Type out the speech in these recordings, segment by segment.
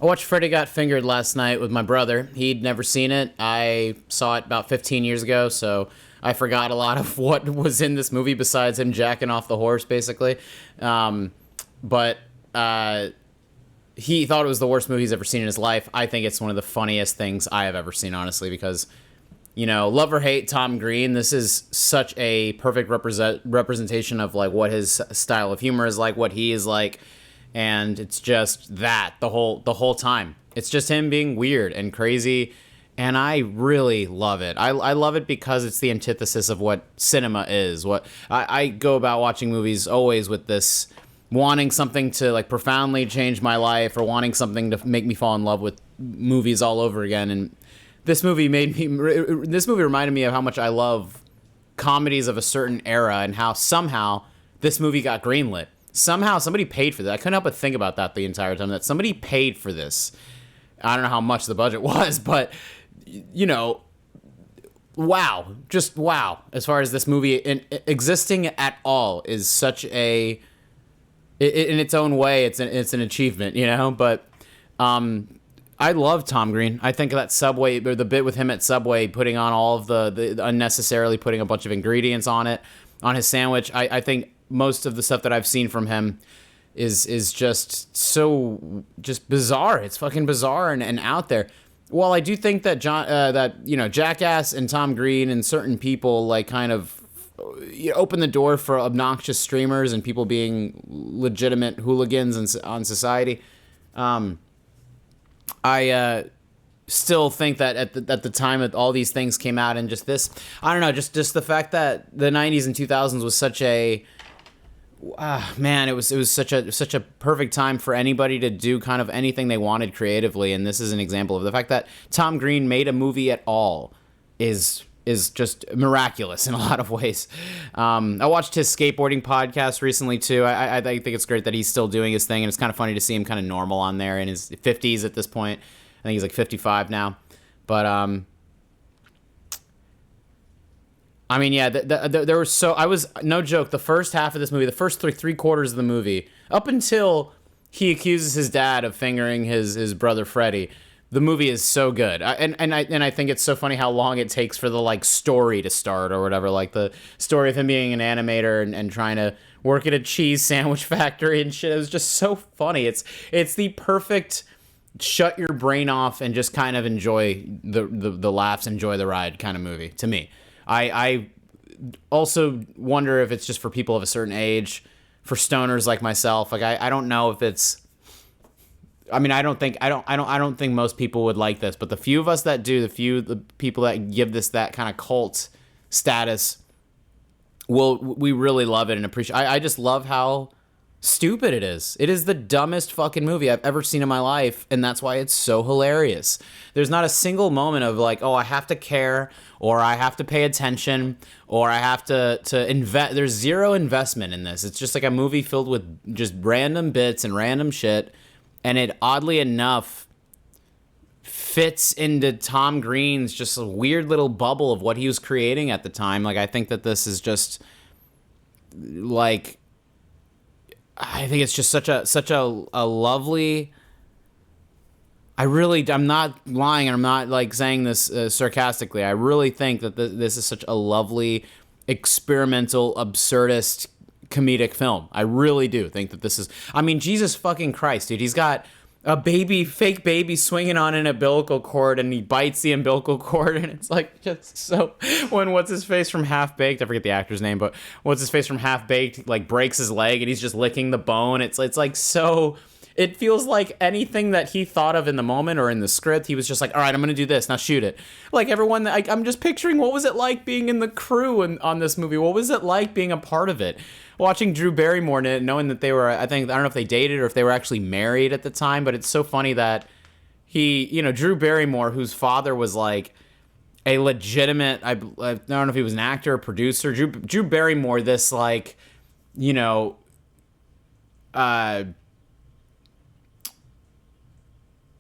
I watched Freddy Got Fingered last night with my brother. He'd never seen it. I saw it about 15 years ago, so I forgot a lot of what was in this movie besides him jacking off the horse, basically. But he thought it was the worst movie he's ever seen in his life. I think it's one of the funniest things I have ever seen, honestly, because, love or hate Tom Green, this is such a perfect representation of, like, what his style of humor is like, what he is like, and it's just that the whole time. It's just him being weird and crazy, and I really love it. I love it because it's the antithesis of what cinema is. What I go about watching movies always with this wanting something to, like, profoundly change my life, or wanting something to make me fall in love with movies all over again. And this movie reminded me of how much I love comedies of a certain era, and how somehow this movie got greenlit. Somehow somebody paid for that. I couldn't help but think about that the entire time, that somebody paid for this. I don't know how much the budget was, but, wow. Just wow. As far as this movie existing at all is such a, in its own way, it's an achievement, But I love Tom Green. I think that Subway, or the bit with him at Subway, putting on all of the unnecessarily putting a bunch of ingredients on his sandwich. I think most of the stuff that I've seen from him is just so just bizarre. It's fucking bizarre and out there. While I do think that Jackass and Tom Green and certain people, like, kind of open the door for obnoxious streamers and people being legitimate hooligans on society, I still think that at the time that all these things came out, and just this, I don't know, just the fact that the 90s and 2000s was such a, man, it was such a perfect time for anybody to do kind of anything they wanted creatively. And this is an example of the fact that Tom Green made a movie at all is just miraculous in a lot of ways. I watched his skateboarding podcast recently too. I think it's great that he's still doing his thing, and it's kind of funny to see him kind of normal on there in his 50s at this point. I think he's like 55 now, but I mean, yeah, there was I was, no joke, the first half of this movie, the first three quarters of the movie, up until he accuses his dad of fingering his brother Freddy, the movie is so good. I think it's so funny how long it takes for the, like, story to start or whatever, like the story of him being an animator and trying to work at a cheese sandwich factory and shit. It was just so funny. It's the perfect shut your brain off and just kind of enjoy the laughs, enjoy the ride kind of movie to me. I also wonder if it's just for people of a certain age, for stoners like myself. Like, I don't know if it's, I mean, I don't think most people would like this, but the few of us that do, the people that give this that kind of cult status, we really love it and appreciate. I just love how stupid it is. It is the dumbest fucking movie I've ever seen in my life, and that's why it's so hilarious. There's not a single moment of, like, oh, I have to care, or I have to pay attention, or I have to invest. There's zero investment in this. It's just like a movie filled with just random bits and random shit, and it, oddly enough, fits into Tom Green's just a weird little bubble of what he was creating at the time. Like, I think that this is just, like, I think it's just such a lovely. I'm not lying, and I'm not, like, saying this sarcastically. I really think that this is such a lovely, experimental, absurdist, comedic film. I really do think that this is. I mean, Jesus fucking Christ, dude. He's got a fake baby swinging on an umbilical cord, and he bites the umbilical cord, and it's like just so. When what's his face from Half Baked, I forget the actor's name, but what's his face from Half Baked, like, breaks his leg, and he's just licking the bone. It's like so. It feels like anything that he thought of in the moment or in the script. He was just like, all right, I'm going to do this. Now shoot it. Like, everyone, I'm just picturing, what was it like being in the crew on this movie? What was it like being a part of it? Watching Drew Barrymore, knowing that they were, I don't know if they dated or if they were actually married at the time, but it's so funny that Drew Barrymore, whose father was, like, a legitimate, I don't know if he was an actor or producer. Drew Barrymore, this, like,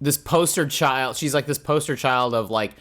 this poster child. She's like this poster child of, like,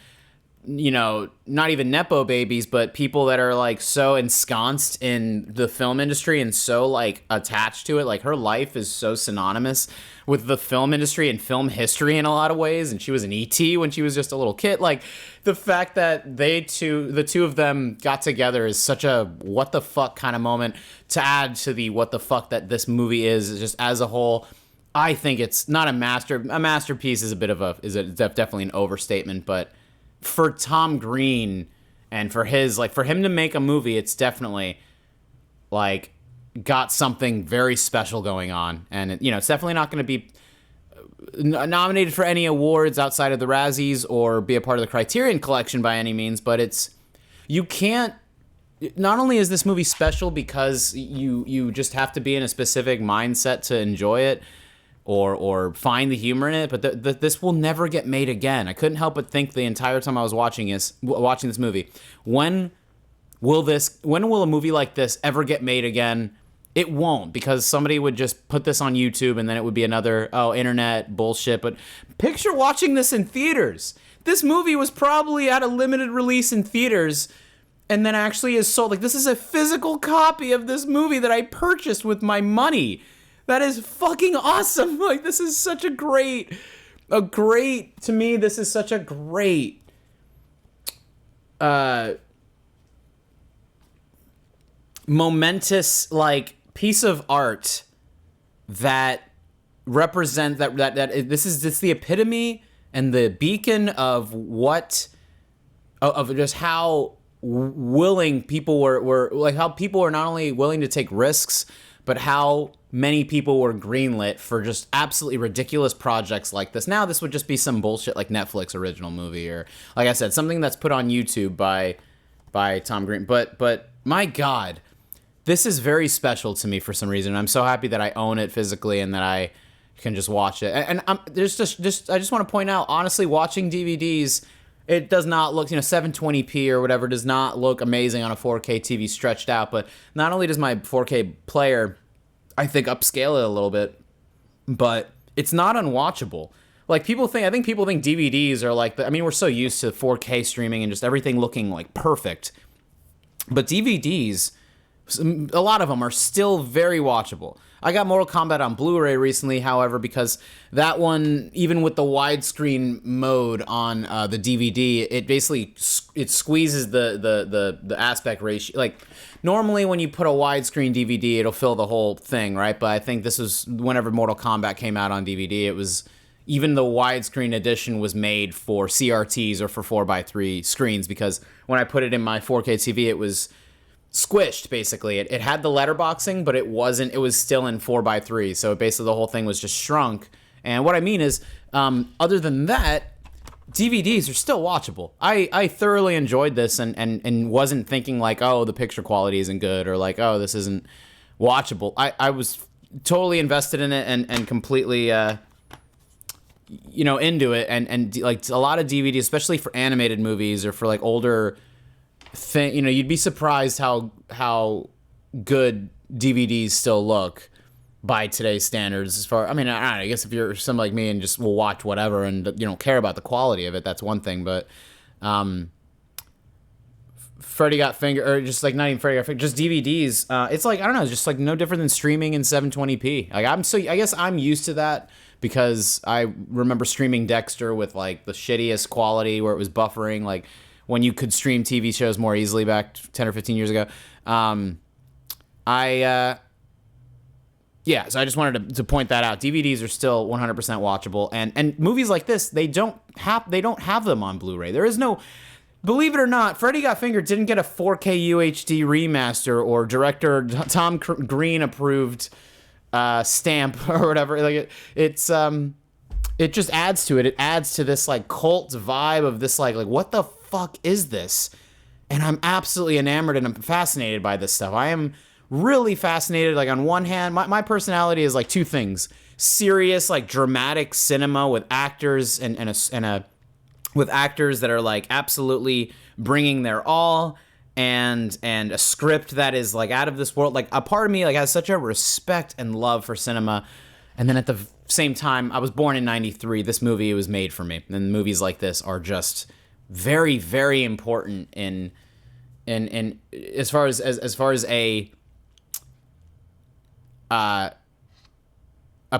not even Nepo babies, but people that are like so ensconced in the film industry and so like attached to it. Like her life is so synonymous with the film industry and film history in a lot of ways. And she was an ET when she was just a little kid. Like the fact that the two of them got together is such a what the fuck kind of moment to add to the what the fuck that this movie is just as a whole. I think it's not a masterpiece is definitely an overstatement, but for Tom Green and for him to make a movie, it's definitely like got something very special going on. And it's definitely not going to be nominated for any awards outside of the Razzies or be a part of the Criterion Collection by any means, but not only is this movie special because you just have to be in a specific mindset to enjoy it or find the humor in it, but this will never get made again. I couldn't help but think the entire time I was watching this movie, when will a movie like this ever get made again? It won't, because somebody would just put this on YouTube and then it would be another internet bullshit. But picture watching this in theaters. This movie was probably at a limited release in theaters and then actually is sold. Like, this is a physical copy of this movie that I purchased with my money. That is fucking awesome. Like, this is such to me, this is such a great, momentous, like, piece of art that represents this is the epitome and the beacon of just how willing people were like, how people were not only willing to take risks, but how many people were greenlit for just absolutely ridiculous projects like this. Now, this would just be some bullshit like Netflix original movie, or like I said, something that's put on YouTube by Tom Green. But my God, this is very special to me for some reason. I'm so happy that I own it physically and that I can just watch it. And I just want to point out, honestly, watching DVDs, it does not look, 720p or whatever does not look amazing on a 4K TV stretched out. But not only does my 4K player, I think, upscale it a little bit, but it's not unwatchable. Like, I think people think DVDs are like, we're so used to 4K streaming and just everything looking like perfect. But DVDs, a lot of them are still very watchable. I got Mortal Kombat on Blu-ray recently, however, because that one, even with the widescreen mode on the DVD, it basically squeezes the aspect ratio. Like, normally when you put a widescreen DVD, it'll fill the whole thing, right? But I think this was whenever Mortal Kombat came out on DVD, it was, even the widescreen edition was made for CRTs or for 4:3 screens, because when I put it in my 4K TV, it was squished, basically. It had the letterboxing, but it was still in 4:3, so basically the whole thing was just shrunk. And what I mean is, other than that, DVDs are still watchable. I thoroughly enjoyed this and wasn't thinking like, oh, the picture quality isn't good, or like, oh, this isn't watchable. I was totally invested in it and completely into it, and like a lot of DVDs, especially for animated movies or for like older thing, you'd be surprised how good DVDs still look by today's standards. As far, I guess if you're somebody like me and just will watch whatever and you don't care about the quality of it, that's one thing. But Freddy Got Fingered, or just like not even Freddy Got Fingered, just DVDs. It's like, I don't know, just like no different than streaming in 720p. Like I guess I'm used to that because I remember streaming Dexter with like the shittiest quality where it was buffering, like when you could stream TV shows more easily back 10 or 15 years ago. So I just wanted to point that out. DVDs are still 100% watchable, and movies like this, they don't have them on Blu-ray. There is no, believe it or not, Freddy Got Fingered didn't get a 4K UHD remaster or director Tom Green approved stamp or whatever. Like it just adds to it. It adds to this like cult vibe of this like what the fuck is this? And I'm absolutely enamored and I'm fascinated by this stuff. I am really fascinated. Like, on one hand, my personality is like two things: serious, like dramatic cinema with actors with actors that are like absolutely bringing their all, and a script that is like out of this world. Like, a part of me like has such a respect and love for cinema. And then at the same time, I was born in '93. This movie was made for me. And movies like this are just very, very important in as far as a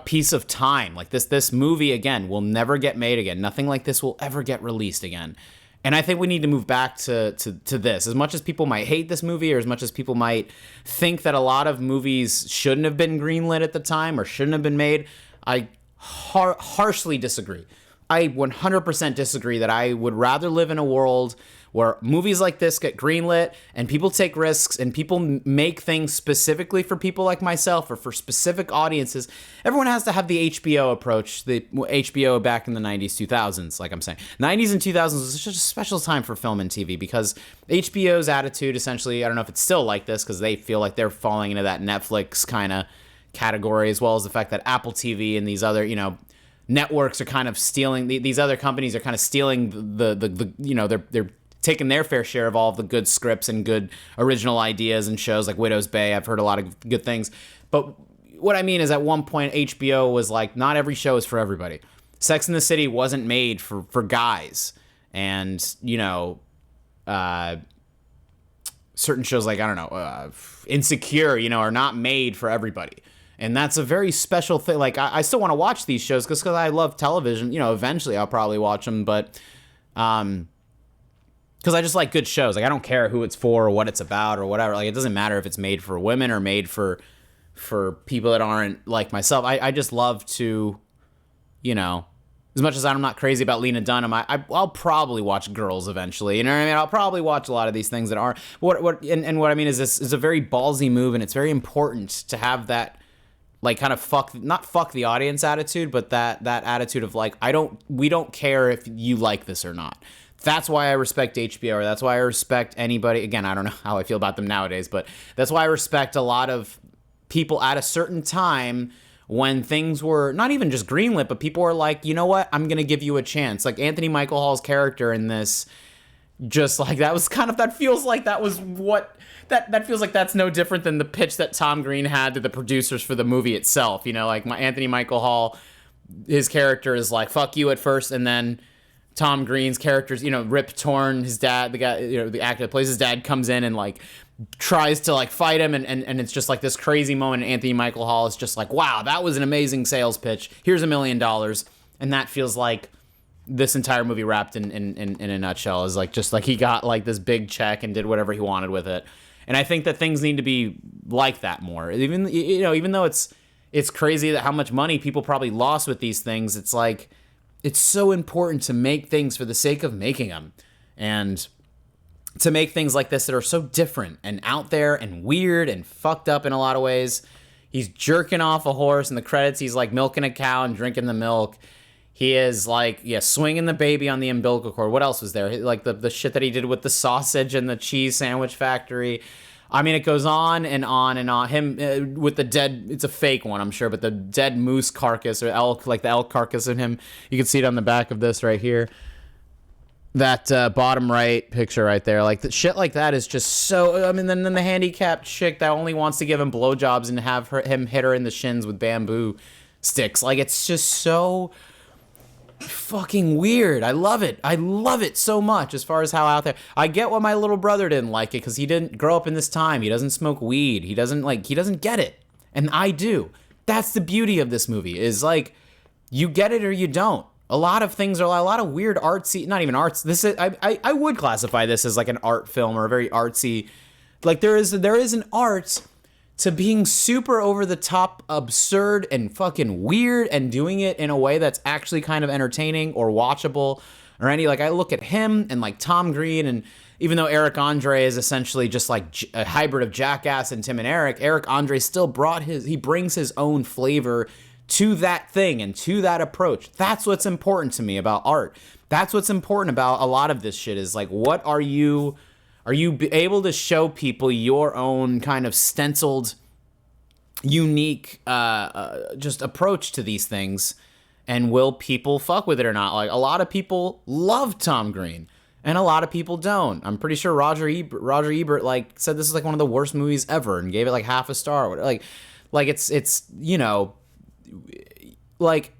piece of time. Like this movie again will never get made again. Nothing like this will ever get released again. And I think we need to move back to this. As much as people might hate this movie, or as much as people might think that a lot of movies shouldn't have been greenlit at the time or shouldn't have been made, I harshly disagree. I 100% disagree that I would rather live in a world where movies like this get greenlit and people take risks and people make things specifically for people like myself or for specific audiences. Everyone has to have the HBO approach, the HBO back in the 90s, 2000s, like I'm saying. 90s and 2000s was such a special time for film and TV because HBO's attitude, essentially, I don't know if it's still like this because they feel like they're falling into that Netflix kind of category, as well as the fact that Apple TV and these other, networks are kind of stealing, these other companies are kind of stealing they're taking their fair share of all of the good scripts and good original ideas and shows like Widow's Bay. I've heard a lot of good things. But what I mean is at one point HBO was like, not every show is for everybody. Sex and the City wasn't made for guys. And, certain shows like, I don't know, Insecure, are not made for everybody. And that's a very special thing. Like, I still want to watch these shows because I love television. Eventually I'll probably watch them, but because I just like good shows. Like, I don't care who it's for or what it's about or whatever. Like, it doesn't matter if it's made for women or made for people that aren't like myself. I just love to, as much as I'm not crazy about Lena Dunham, I'll probably watch Girls eventually. You know what I mean? I'll probably watch a lot of these things that aren't. What I mean is this is a very ballsy move, and it's very important to have that, like, kind of not fuck the audience attitude, but that attitude of like, we don't care if you like this or not. That's why I respect HBO, or that's why I respect anybody. Again, I don't know how I feel about them nowadays, but that's why I respect a lot of people at a certain time when things were not even just greenlit, but people were like, you know what, I'm going to give you a chance. Like Anthony Michael Hall's character in this, just like that was kind of, that feels like that was what, that feels like that's no different than the pitch that Tom Green had to the producers for the movie itself. Like Anthony Michael Hall, his character is like, fuck you at first, and then Tom Green's character's, Rip Torn, his dad, the guy, the actor that plays his dad, comes in and like tries to like fight him, and it's just like this crazy moment. And Anthony Michael Hall is just like, wow, that was an amazing sales pitch. Here's $1 million. And that feels like this entire movie wrapped in a nutshell, is like, just like he got like this big check and did whatever he wanted with it. And I think that things need to be like that more. Even though it's crazy that how much money people probably lost with these things, it's like, it's so important to make things for the sake of making them, and to make things like this that are so different and out there and weird and fucked up in a lot of ways. He's jerking off a horse in the credits. He's like milking a cow and drinking the milk. He is like, swinging the baby on the umbilical cord. What else was there? Like the shit that he did with the sausage and the cheese sandwich factory. I mean, it goes on and on and on. Him with the dead, it's a fake one, I'm sure, but the dead moose carcass or elk, like the elk carcass in him. You can see it on the back of this right here. That bottom right picture right there. Like, the shit like that is just so, I mean, then the handicapped chick that only wants to give him blowjobs and have him hit her in the shins with bamboo sticks. Like, it's just so fucking weird. I love it. I love it so much, as far as how out there. I get why my little brother didn't like it, because he didn't grow up in this time. He doesn't smoke weed. He doesn't get it. And I do. That's the beauty of this movie, is like, you get it or you don't. A lot of things are a lot of weird artsy, not even arts. This is, I would classify this as like an art film, or a very artsy, like there is an art to being super over the top, absurd and fucking weird, and doing it in a way that's actually kind of entertaining or watchable, or any, like, I look at him and like Tom Green, and even though Eric Andre is essentially just like a hybrid of Jackass and Tim and Eric Andre still brings his own flavor to that thing and to that approach. That's what's important to me about art. That's what's important about a lot of this shit, is like, what are you able to show people your own kind of stenciled, unique just approach to these things, and will people fuck with it or not? Like, a lot of people love Tom Green and a lot of people don't. I'm pretty sure Roger Ebert like said this is like one of the worst movies ever and gave it like half a star. Like it's like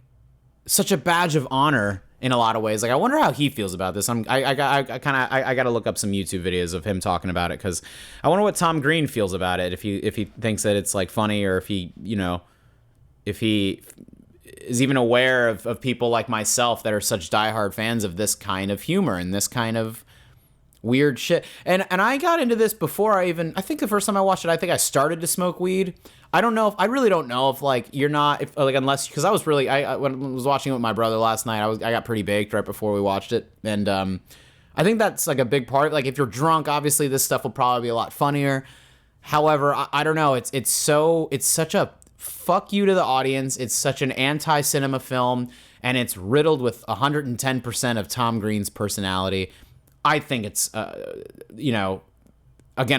such a badge of honor in a lot of ways. Like, I wonder how he feels about this. I got to look up some YouTube videos of him talking about it, because I wonder what Tom Green feels about it. If he thinks that it's like funny, or if he, if he is even aware of people like myself that are such diehard fans of this kind of humor and this kind of weird shit. And I got into this before I think the first time I watched it, I think I started to smoke weed. I really don't know if like you're not, if like, unless, because I was really, when I was watching it with my brother last night, I got pretty baked right before we watched it. And I think that's like a big part. Like, if you're drunk, obviously this stuff will probably be a lot funnier. However, I don't know. It's such a fuck you to the audience. It's such an anti-cinema film, and it's riddled with 110% of Tom Green's personality. I think it's, again,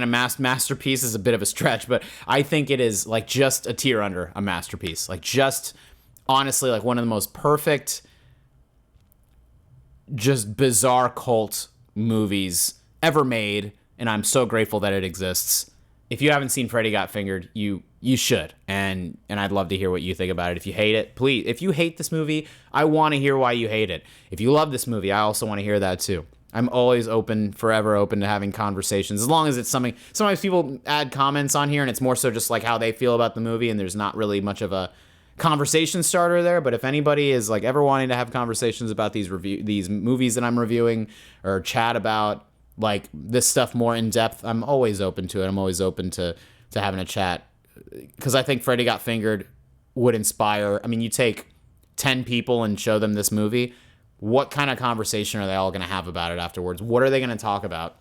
a masterpiece is a bit of a stretch, but I think it is like just a tier under a masterpiece. Like, just honestly, like one of the most perfect, just bizarre cult movies ever made, and I'm so grateful that it exists. If you haven't seen Freddy Got Fingered, you should, and I'd love to hear what you think about it. If you hate it, please. If you hate this movie, I want to hear why you hate it. If you love this movie, I also want to hear that too. I'm always forever open to having conversations, as long as it's something. Sometimes people add comments on here, and it's more so just like how they feel about the movie, and there's not really much of a conversation starter there. But if anybody is like ever wanting to have conversations about these movies that I'm reviewing, or chat about like this stuff more in depth, I'm always open to it. I'm always open to having a chat, because I think Freddy Got Fingered would inspire. I mean, you take 10 people and show them this movie, what kind of conversation are they all going to have about it afterwards? What are they going to talk about?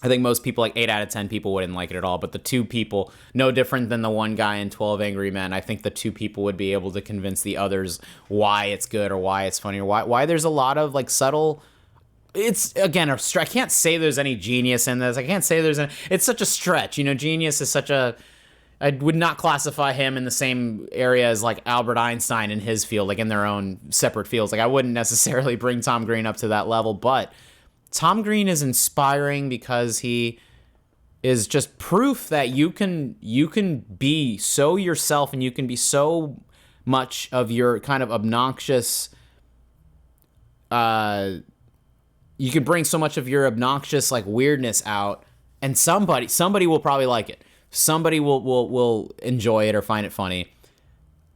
I think most people, like 8 out of 10 people, wouldn't like it at all. But the 2 people, no different than the one guy in 12 Angry Men, I think the 2 people would be able to convince the others why it's good, or why it's funny, or why there's a lot of like subtle. It's, again, I can't say there's any genius in this. I can't say it's such a stretch. Genius is such a, I would not classify him in the same area as like Albert Einstein in his field, like in their own separate fields. Like, I wouldn't necessarily bring Tom Green up to that level, but Tom Green is inspiring because he is just proof that you can be so yourself, and you can be so much of your kind of obnoxious, you can bring so much of your obnoxious like weirdness out, and somebody will probably like it. Somebody will enjoy it or find it funny.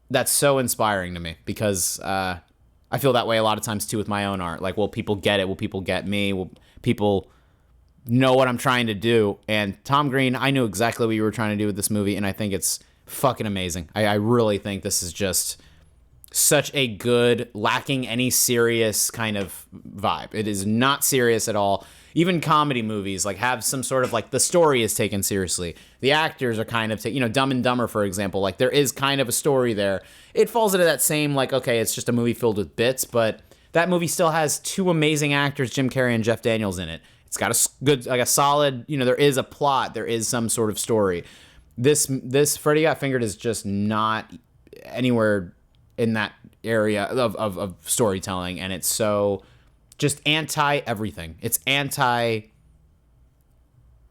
That's so inspiring to me, because I feel that way a lot of times too with my own art. Like, will people get it? Will people get me? Will people know what I'm trying to do? And Tom Green, I knew exactly what you were trying to do with this movie, and I think it's fucking amazing. I really think this is just such a good, lacking any serious kind of vibe. It is not serious at all. Even comedy movies like have some sort of like, the story is taken seriously. The actors are kind of, Dumb and Dumber, for example, like there is kind of a story there. It falls into that same, like, okay, it's just a movie filled with bits, but that movie still has 2 amazing actors, Jim Carrey and Jeff Daniels, in it. It's got a good, like a solid, there is a plot, there is some sort of story. This Freddy Got Fingered is just not anywhere in that area of storytelling, and it's so just anti-everything. It's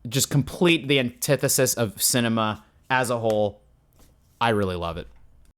just complete the antithesis of cinema as a whole. I really love it.